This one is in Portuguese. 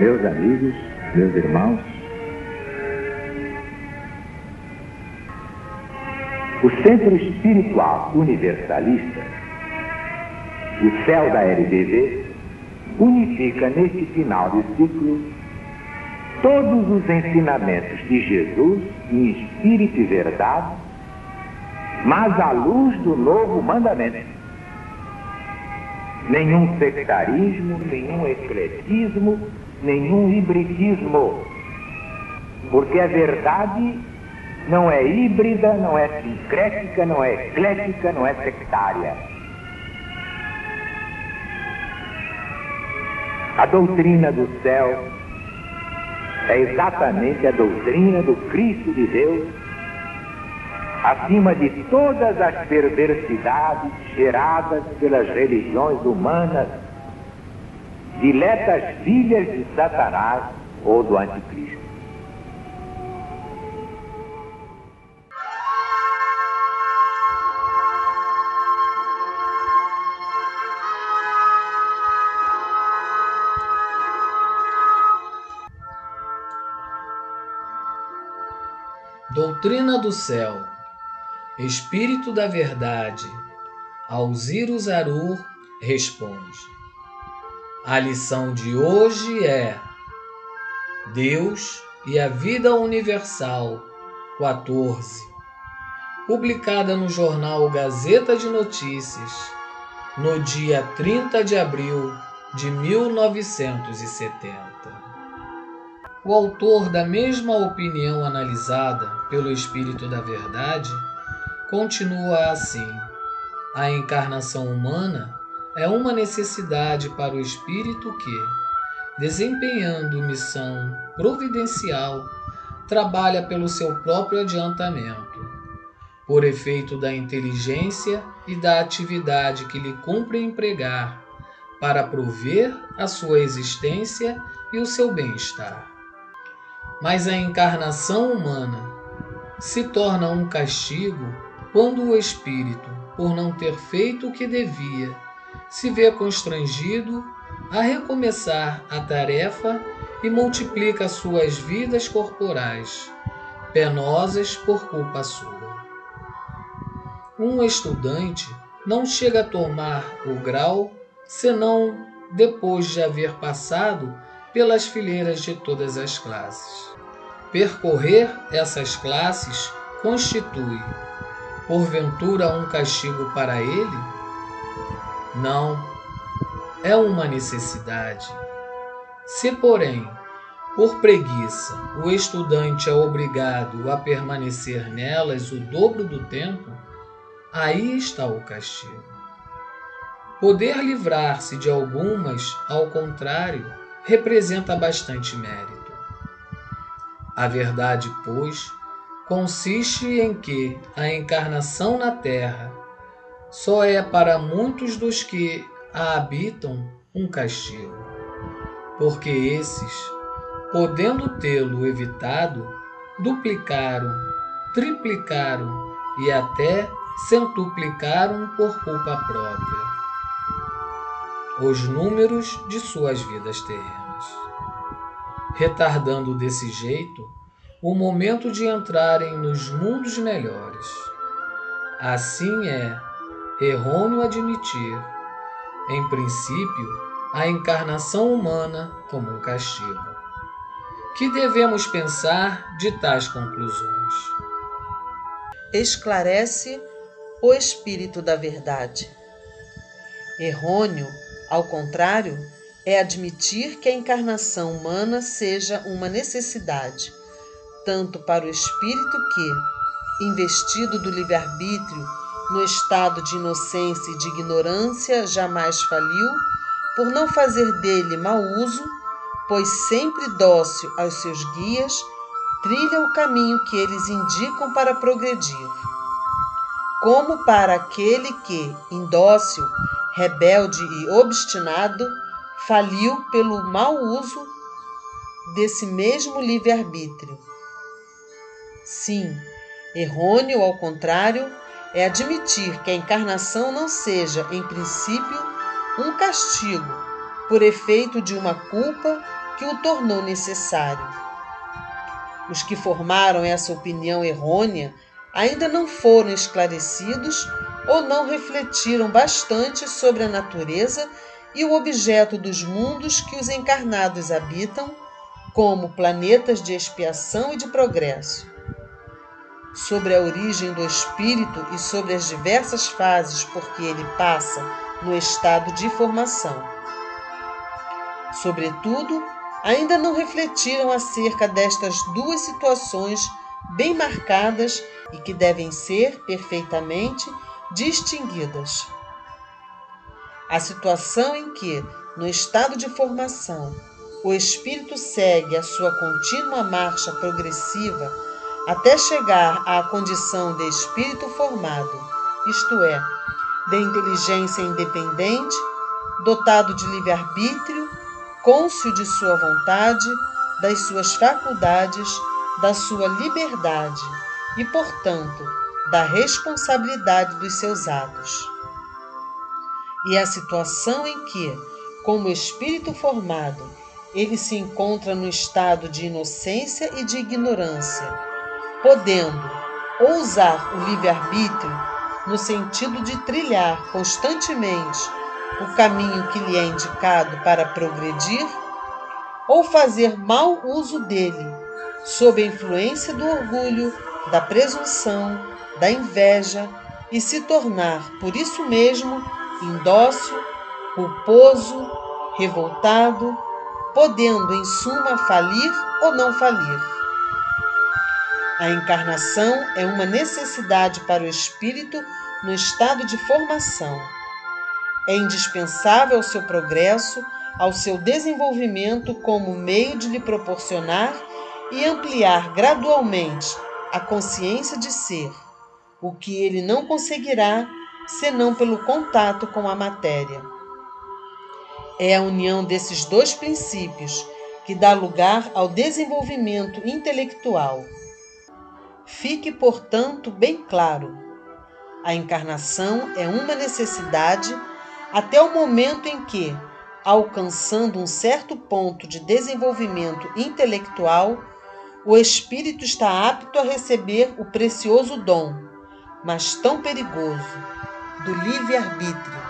Meus amigos, meus irmãos, o Centro Espiritual Universalista, o CEL da LBV, unifica neste final de ciclo todos os ensinamentos de Jesus em espírito e verdade, mas à luz do novo mandamento. Nenhum sectarismo, nenhum ecletismo, nenhum hibridismo, porque a verdade não é híbrida, não é sincrética, não é eclética, não é sectária. A doutrina do céu é exatamente a doutrina do Cristo de Deus, acima de todas as perversidades geradas pelas religiões humanas, diletas filhas de Satanás ou do Anticristo. Doutrina do céu, Espírito da verdade, Alziro Zarur responde. A lição de hoje é Deus e a Vida Universal, 14, publicada no jornal Gazeta de Notícias, no dia 30 de abril de 1970. O autor da mesma opinião analisada pelo Espírito da Verdade continua assim: a encarnação humana é uma necessidade para o espírito que, desempenhando missão providencial, trabalha pelo seu próprio adiantamento, por efeito da inteligência e da atividade que lhe cumpre empregar para prover a sua existência e o seu bem-estar. Mas a encarnação humana se torna um castigo quando o espírito, por não ter feito o que devia, se vê constrangido a recomeçar a tarefa e multiplica suas vidas corporais, penosas por culpa sua. Um estudante não chega a tomar o grau senão depois de haver passado pelas fileiras de todas as classes. Percorrer essas classes constitui, porventura, um castigo para ele? Não, é uma necessidade. Se, porém, por preguiça, o estudante é obrigado a permanecer nelas o dobro do tempo, aí está o castigo. Poder livrar-se de algumas, ao contrário, representa bastante mérito. A verdade, pois, consiste em que a encarnação na Terra só é para muitos dos que a habitam um castigo, porque esses, podendo tê-lo evitado, duplicaram, triplicaram e até centuplicaram por culpa própria os números de suas vidas terrenas, retardando desse jeito o momento de entrarem nos mundos melhores. Assim é errôneo admitir, em princípio, a encarnação humana como um castigo. Que devemos pensar de tais conclusões? Esclarece o Espírito da Verdade. Errôneo, ao contrário, é admitir que a encarnação humana seja uma necessidade, tanto para o espírito que, investido do livre-arbítrio, no estado de inocência e de ignorância jamais faliu, por não fazer dele mau uso, pois sempre dócil aos seus guias, trilha o caminho que eles indicam para progredir. Como para aquele que, indócil, rebelde e obstinado, faliu pelo mau uso desse mesmo livre-arbítrio. Sim, errôneo, ao contrário, é admitir que a encarnação não seja, em princípio, um castigo, por efeito de uma culpa que o tornou necessário. Os que formaram essa opinião errônea ainda não foram esclarecidos ou não refletiram bastante sobre a natureza e o objeto dos mundos que os encarnados habitam, como planetas de expiação e de progresso. Sobre a origem do espírito e sobre as diversas fases por que ele passa no estado de formação. Sobretudo, ainda não refletiram acerca destas duas situações bem marcadas e que devem ser perfeitamente distinguidas. A situação em que, no estado de formação, o espírito segue a sua contínua marcha progressiva até chegar à condição de espírito formado, isto é, de inteligência independente, dotado de livre-arbítrio, cônscio de sua vontade, das suas faculdades, da sua liberdade e, portanto, da responsabilidade dos seus atos. E a situação em que, como espírito formado, ele se encontra no estado de inocência e de ignorância, podendo ou usar o livre-arbítrio no sentido de trilhar constantemente o caminho que lhe é indicado para progredir, ou fazer mau uso dele, sob a influência do orgulho, da presunção, da inveja, e se tornar, por isso mesmo, indócil, culposo, revoltado, podendo, em suma, falir ou não falir. A encarnação é uma necessidade para o espírito no estado de formação. É indispensável ao seu progresso, ao seu desenvolvimento como meio de lhe proporcionar e ampliar gradualmente a consciência de ser, o que ele não conseguirá senão pelo contato com a matéria. É a união desses dois princípios que dá lugar ao desenvolvimento intelectual. Fique, portanto, bem claro: a encarnação é uma necessidade até o momento em que, alcançando um certo ponto de desenvolvimento intelectual, o espírito está apto a receber o precioso dom, mas tão perigoso, do livre-arbítrio,